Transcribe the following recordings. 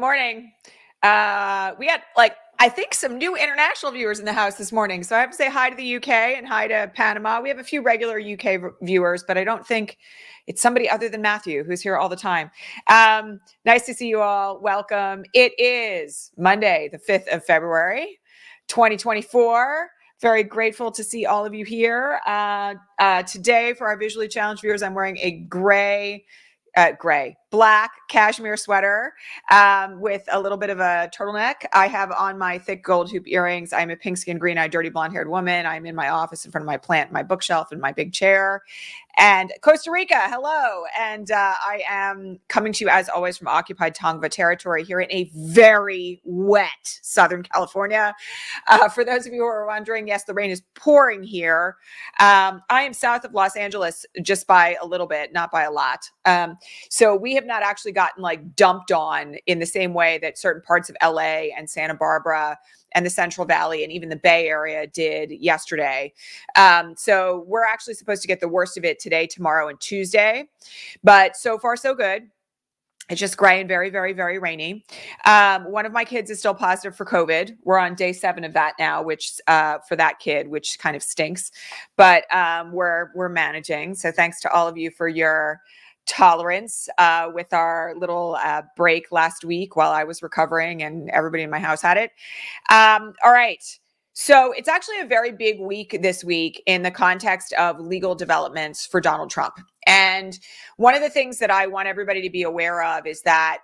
morning. We got I think some new international viewers in the house this morning. So I have to say hi to the UK and hi to Panama. We have a few regular UK viewers, but I don't think it's somebody other than Matthew who's here all the time. Nice to see you all. Welcome. It is Monday, the 5th of February, 2024. Very grateful to see all of you here. Today, for our visually challenged viewers, I'm wearing a black cashmere sweater with a little bit of a turtleneck. I have on my thick gold hoop earrings. I'm a pink skin, green eyed, dirty blonde haired woman. I'm in my office in front of my plant, my bookshelf, and my big chair. And Costa Rica, hello. And I am coming to you, as always, from occupied Tongva territory here in a very wet Southern California. For those of you who are wondering, yes, the rain is pouring here. I am south of Los Angeles just by a little bit, not by a lot. So we have not actually gotten dumped on in the same way that certain parts of LA and Santa Barbara and the Central Valley and even the Bay Area did yesterday. So we're actually supposed to get the worst of it today, tomorrow, and Tuesday. But so far, so good. It's just gray and very, very, very rainy. One of my kids is still positive for COVID. We're on day 7 of that now, which for that kid, which kind of stinks. But we're managing. So thanks to all of you for your tolerance with our little break last week while I was recovering and everybody in my house had it. All right. So it's actually a very big week this week in the context of legal developments for Donald Trump. And one of the things that I want everybody to be aware of is that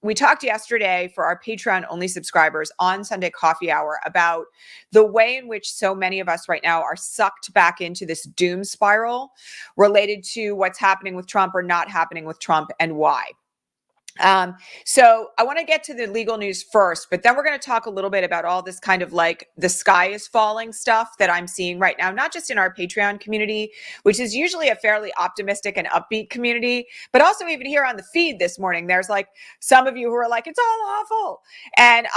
we talked yesterday for our Patreon only subscribers on Sunday Coffee Hour about the way in which so many of us right now are sucked back into this doom spiral related to what's happening with Trump or not happening with Trump and why. So I want to get to the legal news first, but then we're going to talk a little bit about all this kind of the sky is falling stuff that I'm seeing right now, not just in our Patreon community, which is usually a fairly optimistic and upbeat community, but also even here on the feed this morning, there's some of you who are it's all awful. And,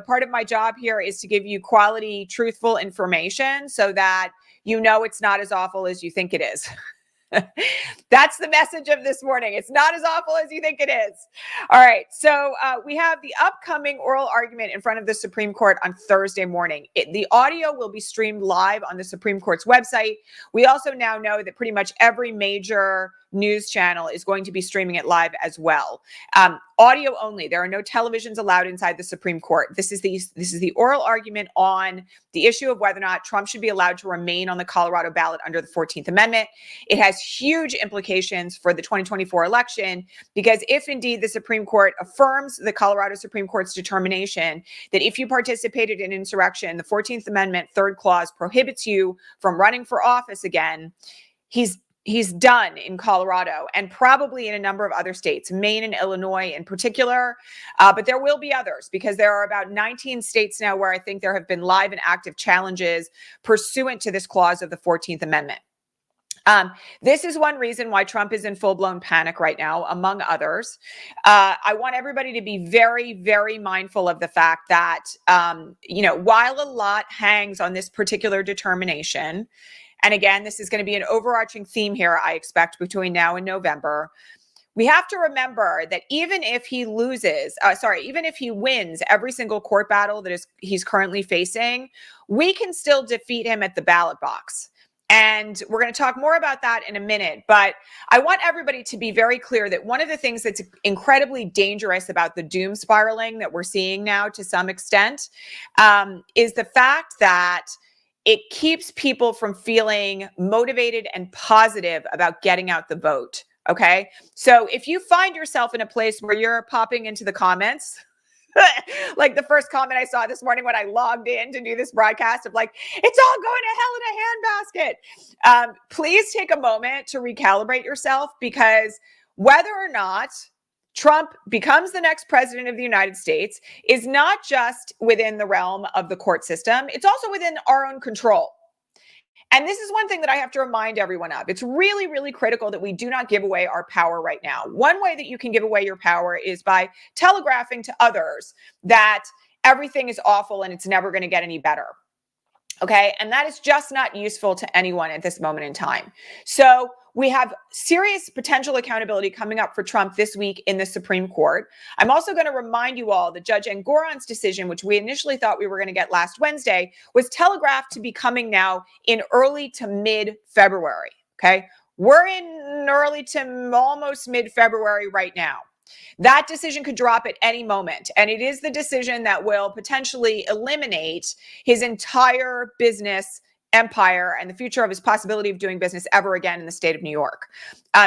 part of my job here is to give you quality, truthful information so that it's not as awful as you think it is. That's the message of this morning. It's not as awful as you think it is. All right. So we have the upcoming oral argument in front of the Supreme Court on Thursday morning. The audio will be streamed live on the Supreme Court's website. We also now know that pretty much every major news channel is going to be streaming it live as well. Audio only. There are no televisions allowed inside the Supreme Court. This is the oral argument on the issue of whether or not Trump should be allowed to remain on the Colorado ballot under the 14th Amendment. It has huge implications for the 2024 election because if indeed the Supreme Court affirms the Colorado Supreme Court's determination that if you participated in insurrection, the 14th Amendment third clause prohibits you from running for office again, he's done in Colorado and probably in a number of other states, Maine and Illinois in particular. But there will be others because there are about 19 states now where I think there have been live and active challenges pursuant to this clause of the 14th Amendment. This is one reason why Trump is in full-blown panic right now, among others. I want everybody to be very, very mindful of the fact that, while a lot hangs on this particular determination, and again, this is going to be an overarching theme here, I expect, between now and November. We have to remember that even if he wins every single court battle that he's currently facing, we can still defeat him at the ballot box. And we're going to talk more about that in a minute. But I want everybody to be very clear that one of the things that's incredibly dangerous about the doom spiraling that we're seeing now to some extent is the fact that it keeps people from feeling motivated and positive about getting out the vote. Okay. So if you find yourself in a place where you're popping into the comments, like the first comment I saw this morning when I logged in to do this broadcast of it's all going to hell in a handbasket. Please take a moment to recalibrate yourself because whether or not Trump becomes the next president of the United States is not just within the realm of the court system. It's also within our own control. And this is one thing that I have to remind everyone of. It's really, really critical that we do not give away our power right now. One way that you can give away your power is by telegraphing to others that everything is awful and it's never going to get any better. Okay. And that is just not useful to anyone at this moment in time. So we have serious potential accountability coming up for Trump this week in the Supreme Court. I'm also going to remind you all that Judge Engoron's decision, which we initially thought we were going to get last Wednesday, was telegraphed to be coming now in early to mid-February. Okay, we're in early to almost mid-February right now. That decision could drop at any moment, and it is the decision that will potentially eliminate his entire business empire and the future of his possibility of doing business ever again in the state of New York.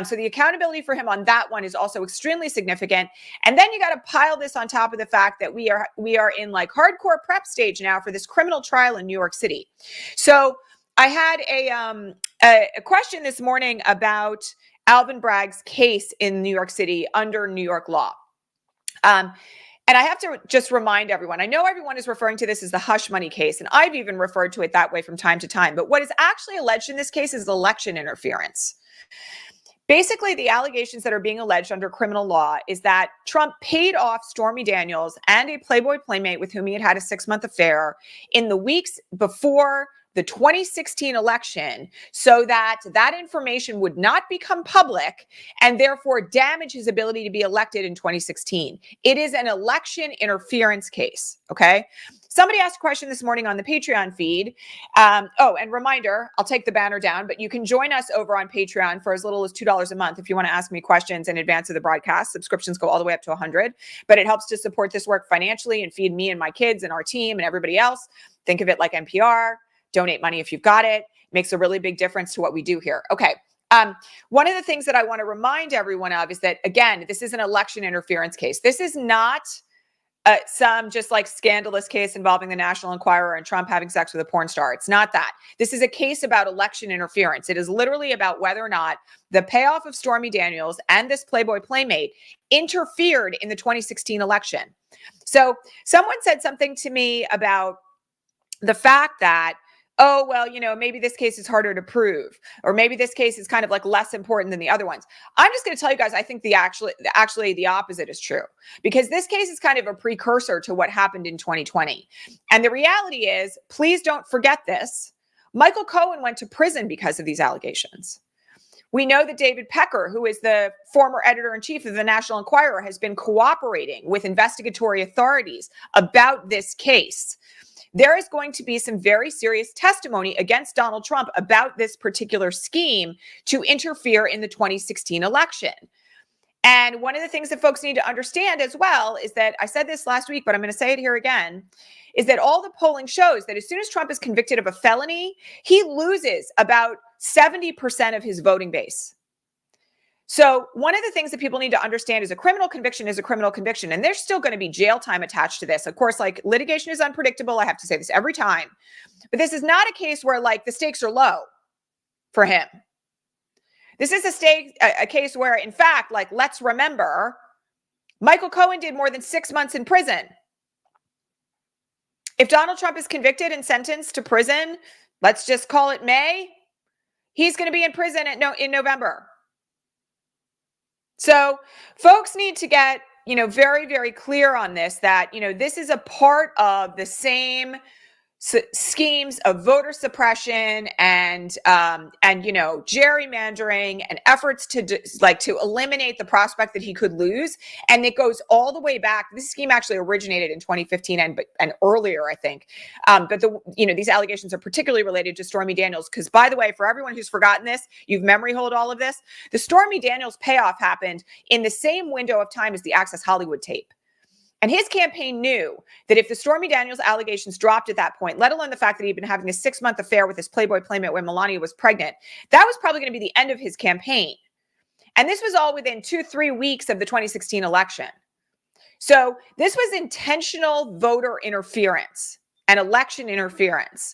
So the accountability for him on that one is also extremely significant. And then you got to pile this on top of the fact that we are in like hardcore prep stage now for this criminal trial in New York City. So I had a question this morning about Alvin Bragg's case in New York City under New York law. And I have to just remind everyone, I know everyone is referring to this as the hush money case, and I've even referred to it that way from time to time. But what is actually alleged in this case is election interference. Basically, the allegations that are being alleged under criminal law is that Trump paid off Stormy Daniels and a Playboy playmate with whom he had a 6-month affair in the weeks before the 2016 election so that that information would not become public and therefore damage his ability to be elected in 2016. It is an election interference case, okay? Somebody asked a question this morning on the Patreon feed. And reminder, I'll take the banner down, but you can join us over on Patreon for as little as $2 a month if you want to ask me questions in advance of the broadcast. Subscriptions go all the way up to 100, but it helps to support this work financially and feed me and my kids and our team and everybody else. Think of it like NPR. Donate money if you've got it. Makes a really big difference to what we do here. Okay. One of the things that I want to remind everyone of is that, again, this is an election interference case. This is not some just like scandalous case involving the National Enquirer and Trump having sex with a porn star. It's not that. This is a case about election interference. It is literally about whether or not the payoff of Stormy Daniels and this Playboy playmate interfered in the 2016 election. So someone said something to me about the fact that, oh, well, maybe this case is harder to prove, or maybe this case is kind of like less important than the other ones. I'm just going to tell you guys, I think actually the opposite is true, because this case is kind of a precursor to what happened in 2020. And the reality is, please don't forget this, Michael Cohen went to prison because of these allegations. We know that David Pecker, who is the former editor-in-chief of the National Enquirer, has been cooperating with investigatory authorities about this case. There is going to be some very serious testimony against Donald Trump about this particular scheme to interfere in the 2016 election. And one of the things that folks need to understand as well is that, I said this last week, but I'm going to say it here again, is that all the polling shows that as soon as Trump is convicted of a felony, he loses about 70% of his voting base. So one of the things that people need to understand is a criminal conviction is a criminal conviction, and there's still going to be jail time attached to this. Of course, like, litigation is unpredictable. I have to say this every time, but this is not a case where like the stakes are low for him. This is a case where, in fact, like, let's remember, Michael Cohen did more than 6 months in prison. If Donald Trump is convicted and sentenced to prison, let's just call it May, he's going to be in prison in November. So folks need to get, very, very clear on this, that, this is a part of the same schemes of voter suppression and gerrymandering and efforts to eliminate the prospect that he could lose. And it goes all the way back. This scheme actually originated in 2015 and earlier, I think. But these allegations are particularly related to Stormy Daniels, because, by the way, for everyone who's forgotten this, you've memory hold all of this. The Stormy Daniels payoff happened in the same window of time as the Access Hollywood tape. And his campaign knew that if the Stormy Daniels allegations dropped at that point, let alone the fact that he'd been having a 6-month affair with his Playboy playmate when Melania was pregnant, that was probably going to be the end of his campaign. And this was all within 2-3 weeks of the 2016 election. So this was intentional voter interference and election interference.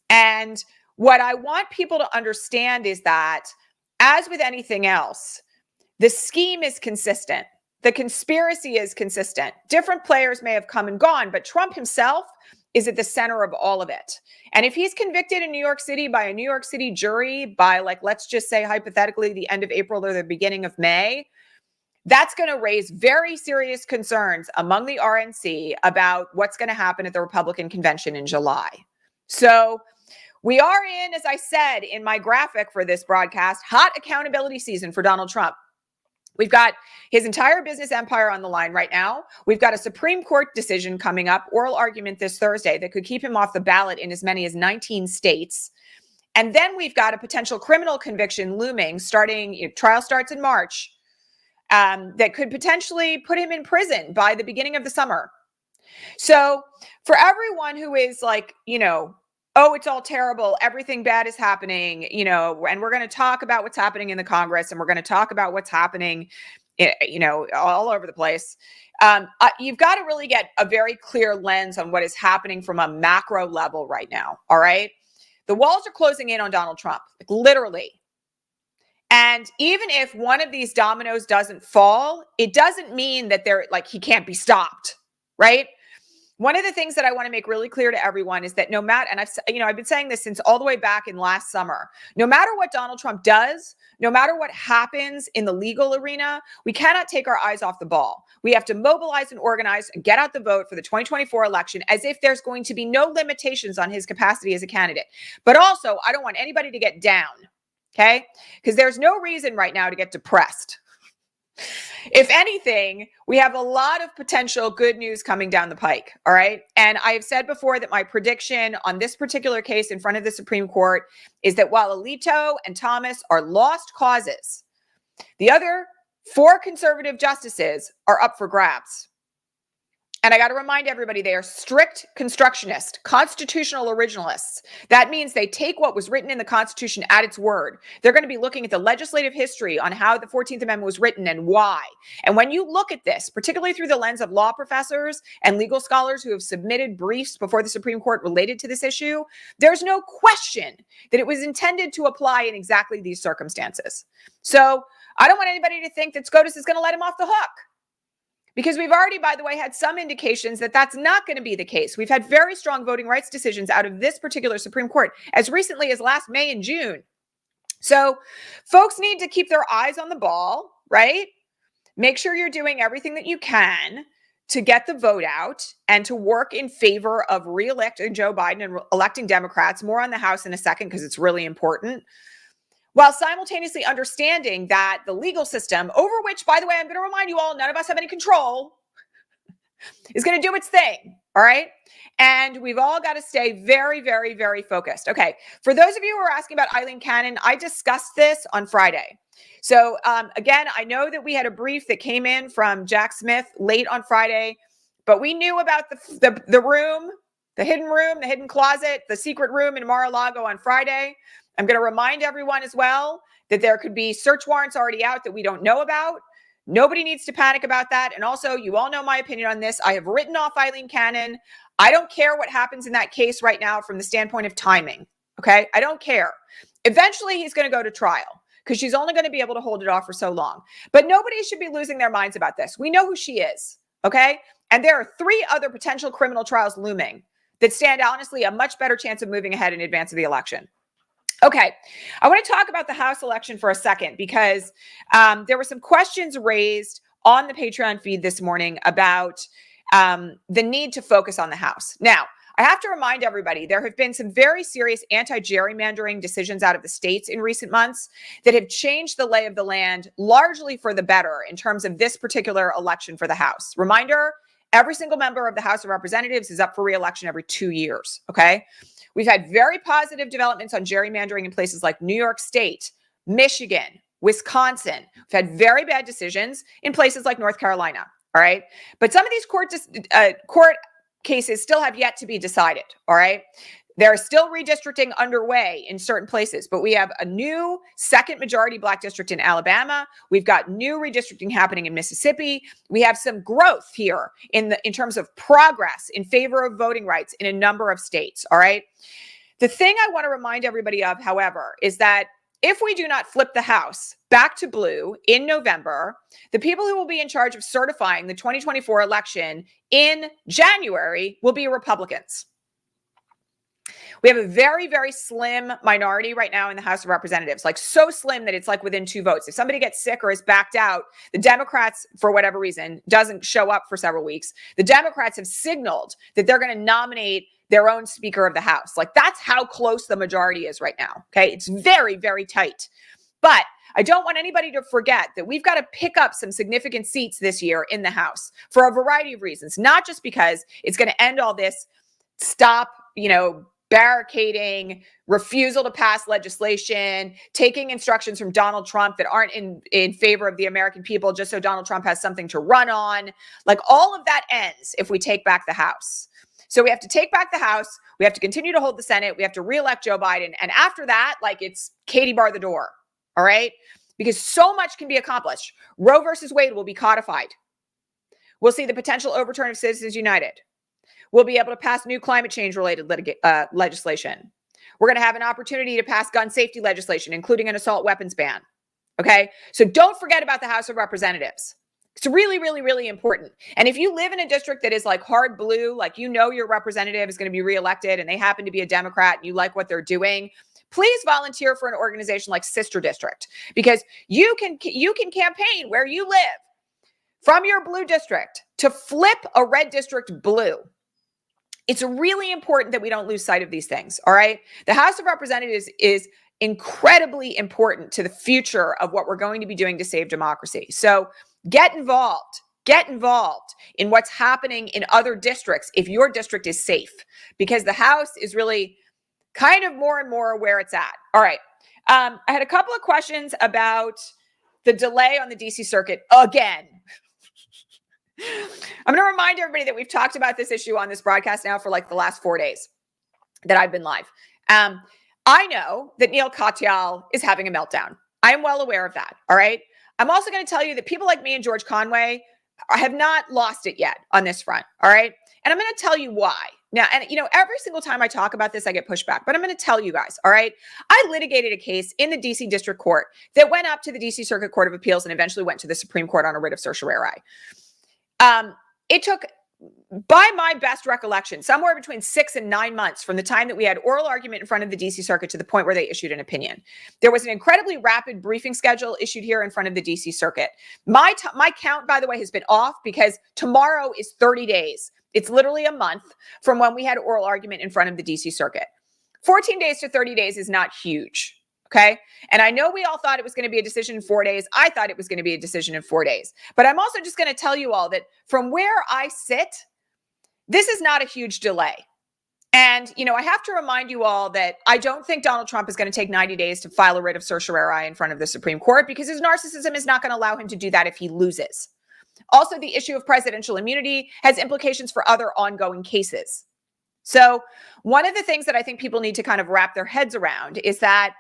And what I want people to understand is that, as with anything else, the scheme is consistent. The conspiracy is consistent. Different players may have come and gone, but Trump himself is at the center of all of it. And if he's convicted in New York City by a New York City jury by, like, let's just say hypothetically the end of April or the beginning of May, that's going to raise very serious concerns among the RNC about what's going to happen at the Republican convention in July. So we are in, as I said in my graphic for this broadcast, hot accountability season for Donald Trump. We've got his entire business empire on the line right now. We've got a Supreme Court decision coming up, oral argument this Thursday, that could keep him off the ballot in as many as 19 states. And then we've got a potential criminal conviction looming, trial starts in March, that could potentially put him in prison by the beginning of the summer. So for everyone who is like, oh, it's all terrible, everything bad is happening, and we're going to talk about what's happening in the Congress, and we're going to talk about what's happening, all over the place. You've got to really get a very clear lens on what is happening from a macro level right now. All right. The walls are closing in on Donald Trump, like literally. And even if one of these dominoes doesn't fall, it doesn't mean that he can't be stopped. Right. One of the things that I want to make really clear to everyone is that no matter, and I've been saying this since all the way back in last summer, no matter what Donald Trump does, no matter what happens in the legal arena, we cannot take our eyes off the ball. We have to mobilize and organize and get out the vote for the 2024 election as if there's going to be no limitations on his capacity as a candidate. But also, I don't want anybody to get down, okay? Because there's no reason right now to get depressed. If anything, we have a lot of potential good news coming down the pike, all right? And I have said before that my prediction on this particular case in front of the Supreme Court is that while Alito and Thomas are lost causes, the other 4 conservative justices are up for grabs. And I got to remind everybody, they are strict constructionist, constitutional originalists. That means they take what was written in the Constitution at its word. They're going to be looking at the legislative history on how the 14th Amendment was written and why. And when you look at this, particularly through the lens of law professors and legal scholars who have submitted briefs before the Supreme Court related to this issue, there's no question that it was intended to apply in exactly these circumstances. So I don't want anybody to think that SCOTUS is going to let him off the hook. Because we've already, by the way, had some indications that that's not going to be the case. We've had very strong voting rights decisions out of this particular Supreme Court as recently as last May and June. So folks need to keep their eyes on the ball, right? Make sure you're doing everything that you can to get the vote out and to work in favor of re-electing Joe Biden and electing Democrats. More on the House in a second because it's really important. While simultaneously understanding that the legal system, over which, by the way, I'm going to remind you all, none of us have any control, is going to do its thing, all right? And we've all got to stay very, very, very focused. Okay, for those of you who are asking about Eileen Cannon, I discussed this on Friday. So again, I know that we had a brief that came in from Jack Smith late on Friday, but we knew about the room, the hidden closet, the secret room in Mar-a-Lago on Friday. I'm going to remind everyone as well that there could be search warrants already out that we don't know about. Nobody needs to panic about that. And also, you all know my opinion on this. I have written off Eileen Cannon. I don't care what happens in that case right now from the standpoint of timing. Okay? I don't care. Eventually, he's going to go to trial because she's only going to be able to hold it off for so long. But nobody should be losing their minds about this. We know who she is. Okay? And there are 3 other potential criminal trials looming that stand, honestly, a much better chance of moving ahead in advance of the election. Okay, I want to talk about the House election for a second because there were some questions raised on the Patreon feed this morning about the need to focus on the House. Now, I have to remind everybody, there have been some very serious anti-gerrymandering decisions out of the states in recent months that have changed the lay of the land largely for the better in terms of this particular election for the House. Reminder, every single member of the House of Representatives is up for re-election every 2 years, okay? We've had very positive developments on gerrymandering in places like New York State, Michigan, Wisconsin. We've had very bad decisions in places like North Carolina, all right? But some of these court cases still have yet to be decided, all right? There is still redistricting underway in certain places, but we have a new second majority Black district in Alabama. We've got new redistricting happening in Mississippi. We have some growth here in terms of progress in favor of voting rights in a number of states, all right? The thing I want to remind everybody of, however, is that if we do not flip the House back to blue in November, the people who will be in charge of certifying the 2024 election in January will be Republicans. We have a very, very slim minority right now in the House of Representatives, like so slim that it's like within 2 votes. If somebody gets sick or is backed out, the Democrats, for whatever reason, doesn't show up for several weeks. The Democrats have signaled that they're going to nominate their own Speaker of the House. Like, that's how close the majority is right now. Okay. It's very, very tight. But I don't want anybody to forget that we've got to pick up some significant seats this year in the House for a variety of reasons, not just because it's going to end all this stop, barricading, refusal to pass legislation, taking instructions from Donald Trump that aren't in favor of the American people just so Donald Trump has something to run on. Like, all of that ends if we take back the House. So we have to take back the House. We have to continue to hold the Senate. We have to reelect Joe Biden. And after that, like, it's Katie bar the door. All right? Because so much can be accomplished. Roe versus Wade will be codified. We'll see the potential overturn of Citizens United. We'll be able to pass new climate change related legislation. We're going to have an opportunity to pass gun safety legislation, including an assault weapons ban. Okay? So don't forget about the House of Representatives. It's really, really, really important. And if you live in a district that is like hard blue, like your representative is going to be reelected and they happen to be a Democrat and you like what they're doing, please volunteer for an organization like Sister District, because you can campaign where you live from your blue district to flip a red district blue. It's really important that we don't lose sight of these things, all right? The House of Representatives is incredibly important to the future of what we're going to be doing to save democracy. So get involved in what's happening in other districts if your district is safe, because the House is really kind of more and more where it's at. All right. I had a couple of questions about the delay on the DC circuit again. I'm going to remind everybody that we've talked about this issue on this broadcast now for like the last 4 days that I've been live. I know that Neil Katyal is having a meltdown. I am well aware of that. All right. I'm also going to tell you that people like me and George Conway have not lost it yet on this front. All right. And I'm going to tell you why. Now, and every single time I talk about this, I get pushback, but I'm going to tell you guys. All right. I litigated a case in the DC District Court that went up to the DC Circuit Court of Appeals and eventually went to the Supreme Court on a writ of certiorari. It took, by my best recollection, somewhere between 6 and 9 months from the time that we had oral argument in front of the DC Circuit to the point where they issued an opinion. There was an incredibly rapid briefing schedule issued here in front of the DC Circuit. My count, by the way, has been off because tomorrow is 30 days. It's literally a month from when we had oral argument in front of the DC Circuit. 14 days to 30 days is not huge. Okay. And I know we all thought it was going to be a decision in 4 days. I thought it was going to be a decision in 4 days. But I'm also just going to tell you all that from where I sit, this is not a huge delay. And, I have to remind you all that I don't think Donald Trump is going to take 90 days to file a writ of certiorari in front of the Supreme Court because his narcissism is not going to allow him to do that if he loses. Also, the issue of presidential immunity has implications for other ongoing cases. So one of the things that I think people need to kind of wrap their heads around is that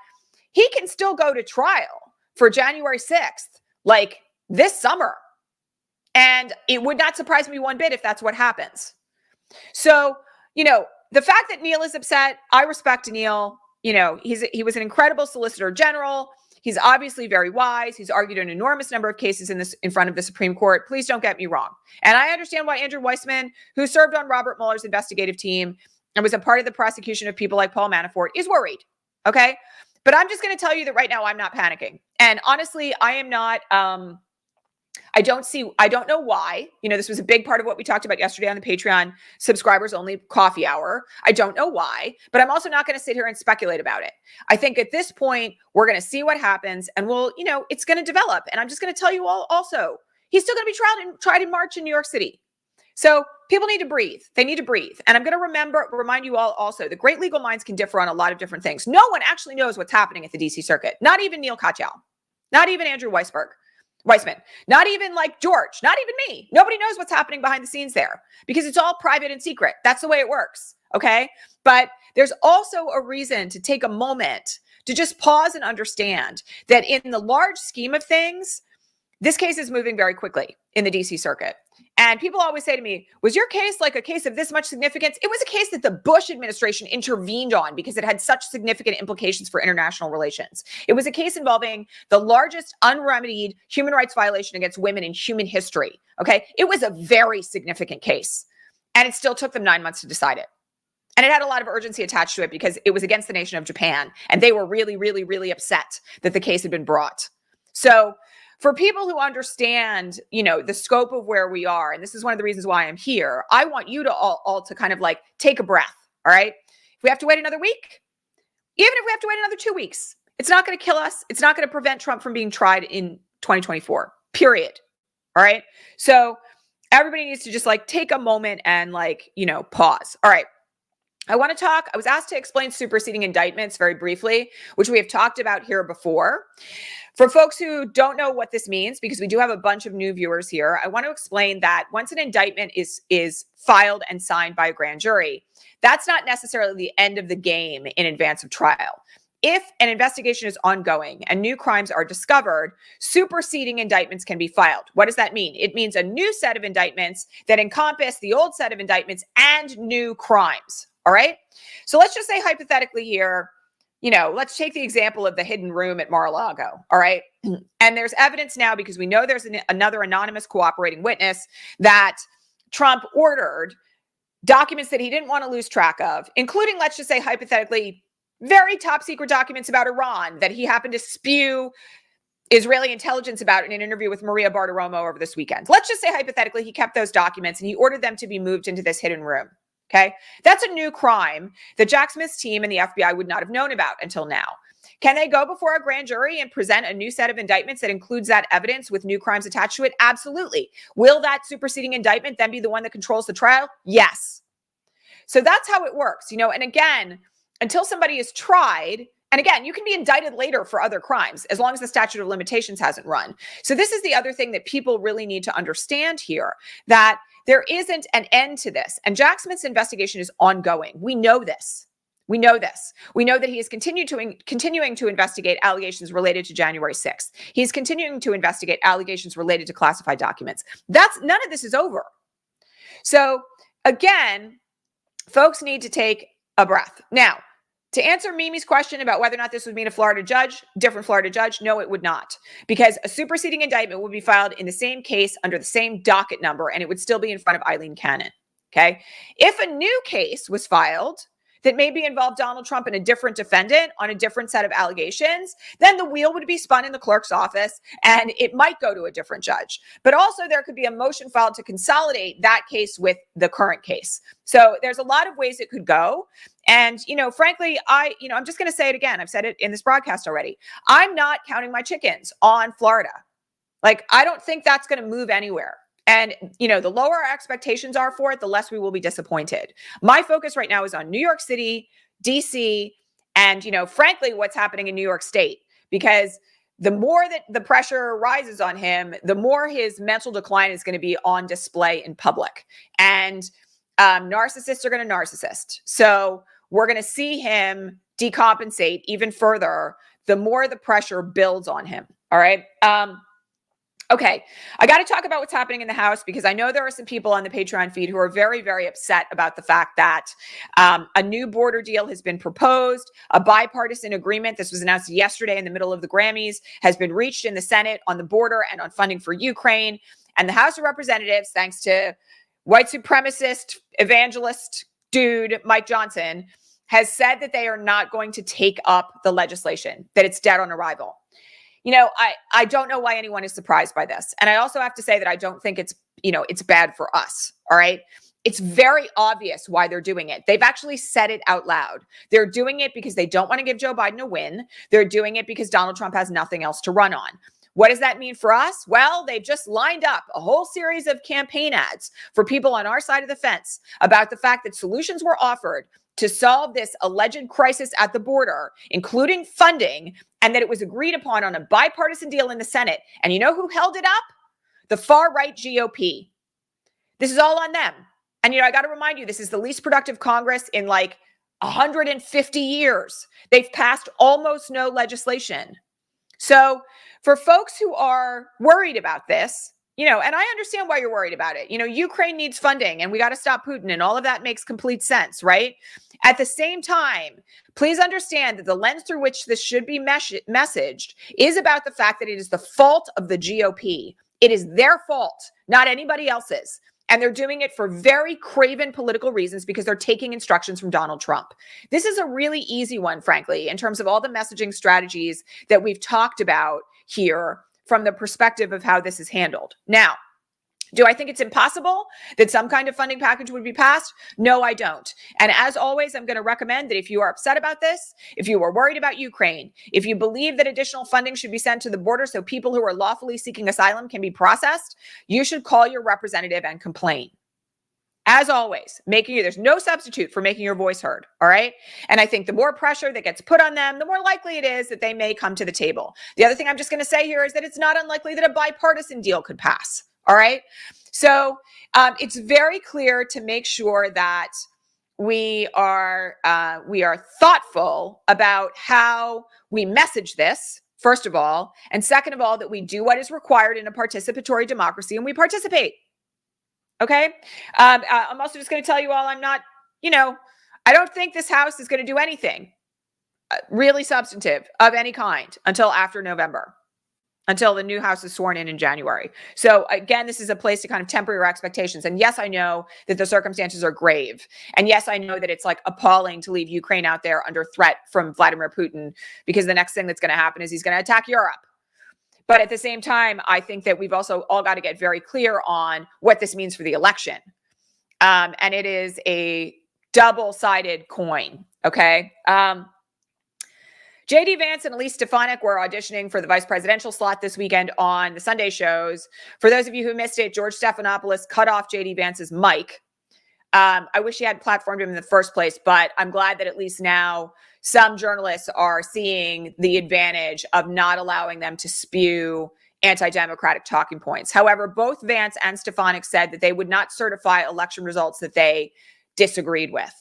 he can still go to trial for January 6th, like this summer. And it would not surprise me one bit if that's what happens. So, the fact that Neil is upset, I respect Neil. He was an incredible Solicitor General. He's obviously very wise. He's argued an enormous number of cases in front of the Supreme Court. Please don't get me wrong. And I understand why Andrew Weissman, who served on Robert Mueller's investigative team and was a part of the prosecution of people like Paul Manafort, is worried. Okay. But I'm just going to tell you that right now I'm not panicking. And honestly, I am not, I don't know why. This was a big part of what we talked about yesterday on the Patreon subscribers only coffee hour. I don't know why, but I'm also not going to sit here and speculate about it. I think at this point, we're going to see what happens and it's going to develop. And I'm just going to tell you all also, he's still going to be tried in March in New York City. So people need to breathe. They need to breathe. And I'm going to remind you all also, the great legal minds can differ on a lot of different things. No one actually knows what's happening at the DC Circuit. Not even Neil Katyal. Not even Andrew Weissman. Not even like George. Not even me. Nobody knows what's happening behind the scenes there because it's all private and secret. That's the way it works. Okay. But there's also a reason to take a moment to just pause and understand that in the large scheme of things, this case is moving very quickly in the DC Circuit. And people always say to me, was your case like a case of this much significance? It was a case that the Bush administration intervened on because it had such significant implications for international relations. It was a case involving the largest unremedied human rights violation against women in human history. Okay. It was a very significant case. And it still took them 9 months to decide it. And it had a lot of urgency attached to it because it was against the nation of Japan. And they were really, really, really upset that the case had been brought. So for people who understand, the scope of where we are, and this is one of the reasons why I'm here, I want you to all to kind of like take a breath. All right. If we have to wait another week, even if we have to wait another 2 weeks, it's not going to kill us. It's not going to prevent Trump from being tried in 2024, period. All right. So everybody needs to just like take a moment and like, pause. All right. I was asked to explain superseding indictments very briefly, which we have talked about here before. For folks who don't know what this means, because we do have a bunch of new viewers here, I want to explain that once an indictment is filed and signed by a grand jury, that's not necessarily the end of the game in advance of trial. If an investigation is ongoing and new crimes are discovered, superseding indictments can be filed. What does that mean? It means a new set of indictments that encompass the old set of indictments and new crimes. All right. So let's just say hypothetically here, let's take the example of the hidden room at Mar-a-Lago. All right. And there's evidence now because we know there's another anonymous cooperating witness that Trump ordered documents that he didn't want to lose track of, including, let's just say hypothetically, very top secret documents about Iran that he happened to spew Israeli intelligence about in an interview with Maria Bartiromo over this weekend. Let's just say hypothetically he kept those documents and he ordered them to be moved into this hidden room. Okay. That's a new crime that Jack Smith's team and the FBI would not have known about until now. Can they go before a grand jury and present a new set of indictments that includes that evidence with new crimes attached to it? Absolutely. Will that superseding indictment then be the one that controls the trial? Yes. So that's how it works, and again, until somebody is tried, and again, you can be indicted later for other crimes as long as the statute of limitations hasn't run. So this is the other thing that people really need to understand here, that there isn't an end to this. And Jack Smith's investigation is ongoing. We know this. We know this. We know that he is continuing to investigate allegations related to January 6th. He's continuing to investigate allegations related to classified documents. None of this is over. So again, folks need to take a breath. Now, to answer Mimi's question about whether or not this would mean a different Florida judge, no, it would not. Because a superseding indictment would be filed in the same case under the same docket number, and it would still be in front of Eileen Cannon. Okay? If a new case was filed that maybe involved Donald Trump and a different defendant on a different set of allegations, then the wheel would be spun in the clerk's office and it might go to a different judge. But also there could be a motion filed to consolidate that case with the current case. So there's a lot of ways it could go. And, frankly, I'm just going to say it again. I've said it in this broadcast already. I'm not counting my chickens on Florida. Like, I don't think that's going to move anywhere. And, the lower our expectations are for it, the less we will be disappointed. My focus right now is on New York City, DC, and, frankly, what's happening in New York State, because the more that the pressure rises on him, the more his mental decline is going to be on display in public. And narcissists are going to narcissist. So we're going to see him decompensate even further the more the pressure builds on him. All right. Okay, I got to talk about what's happening in the House, because I know there are some people on the Patreon feed who are very, very upset about the fact that a new border deal has been proposed. A bipartisan agreement, this was announced yesterday in the middle of the Grammys, has been reached in the Senate on the border and on funding for Ukraine. And the House of Representatives, thanks to white supremacist evangelist dude Mike Johnson, has said that they are not going to take up the legislation, that it's dead on arrival. I don't know why anyone is surprised by this. And I also have to say that I don't think it's bad for us. All right. It's very obvious why they're doing it. They've actually said it out loud. They're doing it because they don't want to give Joe Biden a win. They're doing it because Donald Trump has nothing else to run on. What does that mean for us? Well, they've just lined up a whole series of campaign ads for people on our side of the fence about the fact that solutions were offered to solve this alleged crisis at the border, including funding, and that it was agreed upon on a bipartisan deal in the Senate. And you know who held it up? The far-right GOP. This is all on them. And, I got to remind you, this is the least productive Congress in like 150 years. They've passed almost no legislation. So for folks who are worried about this, and I understand why you're worried about it. Ukraine needs funding and we got to stop Putin, and all of that makes complete sense, right? At the same time, please understand that the lens through which this should be messaged is about the fact that it is the fault of the GOP. It is their fault, not anybody else's. And they're doing it for very craven political reasons because they're taking instructions from Donald Trump. This is a really easy one, frankly, in terms of all the messaging strategies that we've talked about here from the perspective of how this is handled. Now, Do I think it's impossible that some kind of funding package would be passed? No, I don't. And as always, I'm going to recommend that if you are upset about this, if you are worried about Ukraine, if you believe that additional funding should be sent to the border so people who are lawfully seeking asylum can be processed, you should call your representative and complain. As always, there's no substitute for making your voice heard, all right? And I think the more pressure that gets put on them, the more likely it is that they may come to the table. The other thing I'm just going to say here is that it's not unlikely that a bipartisan deal could pass, all right? So it's very clear to make sure that we are thoughtful about how we message this, first of all, and second of all, that we do what is required in a participatory democracy and we participate. Okay. I'm also just going to tell you all, I'm not, I don't think this House is going to do anything really substantive of any kind until after November, until the new House is sworn in January. So again, this is a place to kind of temper your expectations. And yes, I know that the circumstances are grave. And yes, I know that it's like appalling to leave Ukraine out there under threat from Vladimir Putin, because the next thing that's going to happen is he's going to attack Europe. But at the same time, I think that we've also all got to get very clear on what this means for the election. And it is a double-sided coin, okay? J.D. Vance and Elise Stefanik were auditioning for the vice presidential slot this weekend on the Sunday shows. For those of you who missed it, George Stephanopoulos cut off J.D. Vance's mic. I wish he had platformed him in the first place, but I'm glad that at least now some journalists are seeing the advantage of not allowing them to spew anti-democratic talking points. However, both Vance and Stefanik said that they would not certify election results that they disagreed with.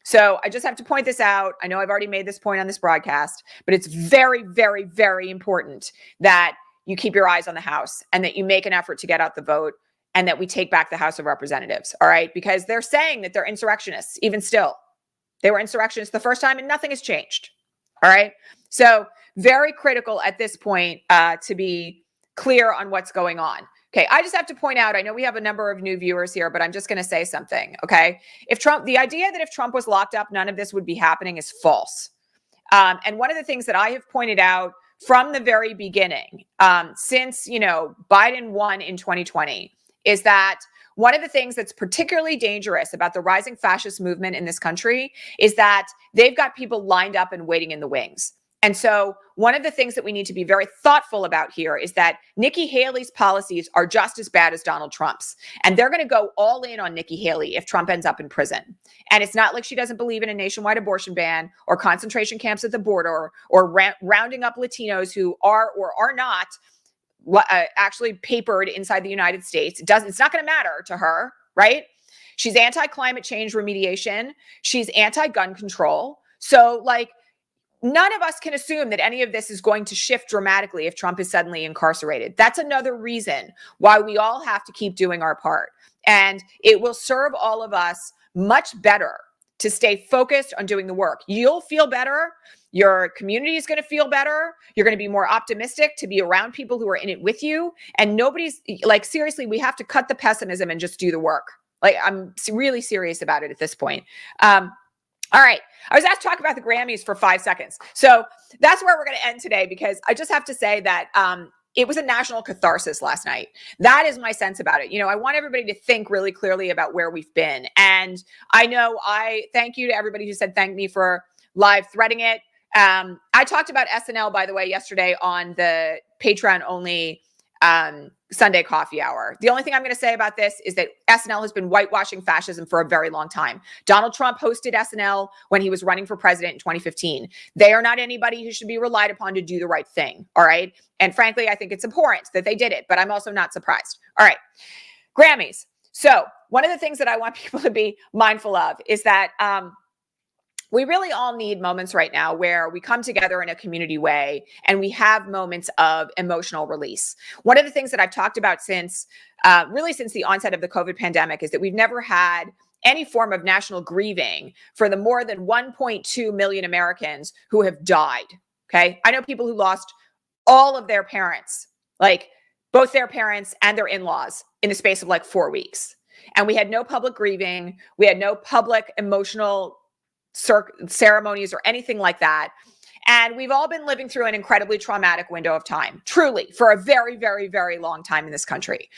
So I just have to point this out. I know I've already made this point on this broadcast, but it's very, very, very important that you keep your eyes on the House and that you make an effort to get out the vote and that we take back the House of Representatives, all right? Because they're saying that they're insurrectionists, even still. They were insurrectionists the first time and nothing has changed, all right? So very critical at this point to be clear on what's going on. Okay, I just have to point out, I know we have a number of new viewers here, but I'm just going to say something, okay? The idea that if Trump was locked up, none of this would be happening is false. And one of the things that I have pointed out from the very beginning, since, Biden won in 2020, is that one of the things that's particularly dangerous about the rising fascist movement in this country is that they've got people lined up and waiting in the wings. And so one of the things that we need to be very thoughtful about here is that Nikki Haley's policies are just as bad as Donald Trump's. And they're going to go all in on Nikki Haley if Trump ends up in prison. And it's not like she doesn't believe in a nationwide abortion ban or concentration camps at the border or rounding up Latinos who are or are not actually papered inside the United States. It's not going to matter to her, right? She's anti-climate change remediation. She's anti-gun control. So none of us can assume that any of this is going to shift dramatically if Trump is suddenly incarcerated. That's another reason why we all have to keep doing our part. And it will serve all of us much better to stay focused on doing the work. You'll feel better. Your community is going to feel better. You're going to be more optimistic to be around people who are in it with you. And nobody's seriously, we have to cut the pessimism and just do the work. I'm really serious about it at this point. All right. I was asked to talk about the Grammys for 5 seconds. So that's where we're going to end today, because I just have to say that it was a national catharsis last night. That is my sense about it. I want everybody to think really clearly about where we've been. And I thank you to everybody who said thank me for live threading it. I talked about SNL, by the way, yesterday on the Patreon only Sunday coffee hour. The only thing I'm going to say about this is that SNL has been whitewashing fascism for a very long time. Donald Trump hosted SNL when he was running for president in 2015. They are not anybody who should be relied upon to do the right thing. All right. And frankly, I think it's abhorrent that they did it, but I'm also not surprised. All right. Grammys. So one of the things that I want people to be mindful of is that, we really all need moments right now where we come together in a community way and we have moments of emotional release. One of the things that I've talked about since the onset of the COVID pandemic is that we've never had any form of national grieving for the more than 1.2 million Americans who have died. Okay. I know people who lost all of their parents, both their parents and their in-laws in the space of 4 weeks. And we had no public grieving. We had no public emotional ceremonies or anything like that. And we've all been living through an incredibly traumatic window of time, truly, for a very, very, very long time in this country.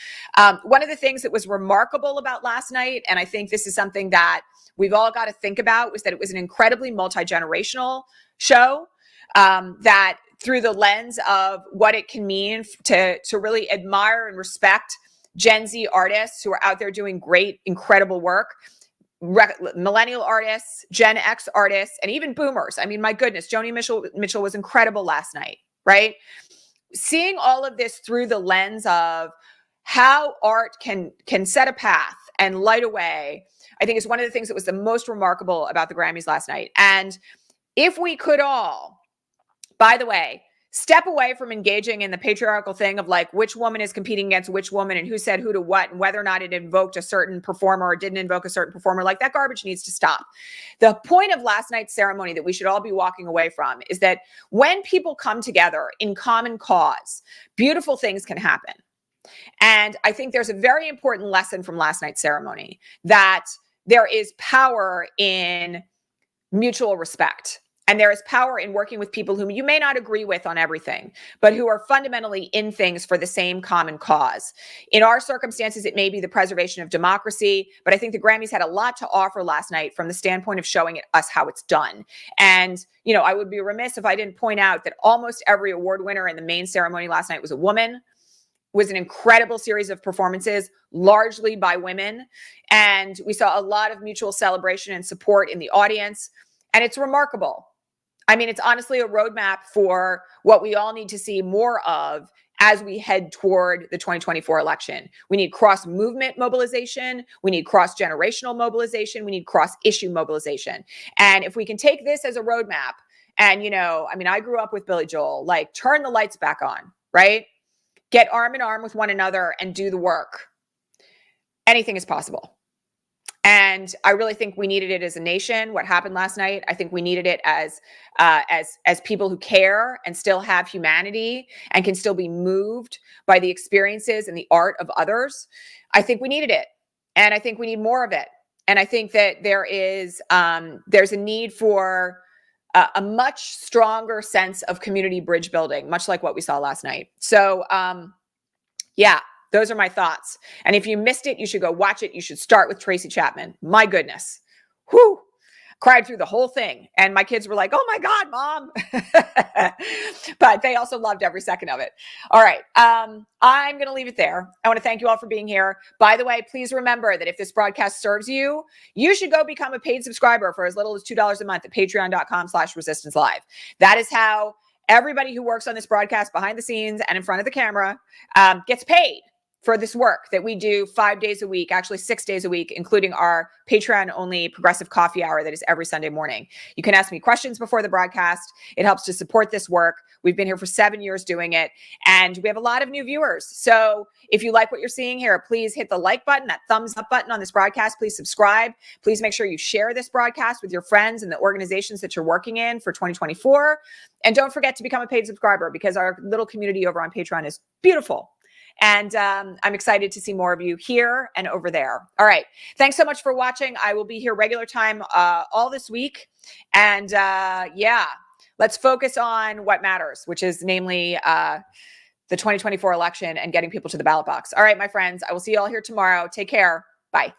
One of the things that was remarkable about last night, and I think this is something that we've all got to think about, was that it was an incredibly multi-generational show that through the lens of what it can mean to really admire and respect Gen Z artists who are out there doing great, incredible work. Millennial artists, Gen X artists, and even boomers. I mean, my goodness, Joni Mitchell was incredible last night, right? Seeing all of this through the lens of how art can set a path and light a way, I think is one of the things that was the most remarkable about the Grammys last night. And if we could all, by the way, step away from engaging in the patriarchal thing of like which woman is competing against which woman and who said who to what and whether or not it invoked a certain performer or didn't invoke a certain performer, like that garbage needs to stop. The point of last night's ceremony that we should all be walking away from is that when people come together in common cause, beautiful things can happen. And I think there's a very important lesson from last night's ceremony, that there is power in mutual respect. And there is power in working with people whom you may not agree with on everything, but who are fundamentally in things for the same common cause. In our circumstances, it may be the preservation of democracy, but I think the Grammys had a lot to offer last night from the standpoint of showing us how it's done. And, you know, I would be remiss if I didn't point out that almost every award winner in the main ceremony last night was a woman. It was an incredible series of performances, largely by women. And we saw a lot of mutual celebration and support in the audience. And it's remarkable. I mean, it's honestly a roadmap for what we all need to see more of as we head toward the 2024 election. We need cross-movement mobilization. We need cross-generational mobilization. We need cross-issue mobilization. And if we can take this as a roadmap and, you know, I mean, I grew up with Billy Joel, like turn the lights back on, right? Get arm in arm with one another and do the work. Anything is possible. And I really think we needed it as a nation. What happened last night, I think we needed it as people who care and still have humanity and can still be moved by the experiences and the art of others. I think we needed it, and I think we need more of it. And I think that there's a need for a much stronger sense of community bridge building, much like what we saw last night. So, yeah. Those are my thoughts. And if you missed it, you should go watch it. You should start with Tracy Chapman. My goodness. Whew. Cried through the whole thing. And my kids were like, oh my God, Mom. But they also loved every second of it. All right. I'm going to leave it there. I want to thank you all for being here. By the way, please remember that if this broadcast serves you, you should go become a paid subscriber for as little as $2 a month at patreon.com/resistancelive. That is how everybody who works on this broadcast behind the scenes and in front of the camera gets paid for this work that we do 5 days a week, actually 6 days a week, including our Patreon-only progressive coffee hour that is every Sunday morning. You can ask me questions before the broadcast. It helps to support this work. We've been here for 7 years doing it, and we have a lot of new viewers. So if you like what you're seeing here, please hit the like button, that thumbs up button on this broadcast. Please subscribe. Please make sure you share this broadcast with your friends and the organizations that you're working in for 2024. And don't forget to become a paid subscriber, because our little community over on Patreon is beautiful. And I'm excited to see more of you here and over there. All right. Thanks so much for watching. I will be here regular time all this week. And yeah, let's focus on what matters, which is namely the 2024 election and getting people to the ballot box. All right, my friends, I will see you all here tomorrow. Take care. Bye.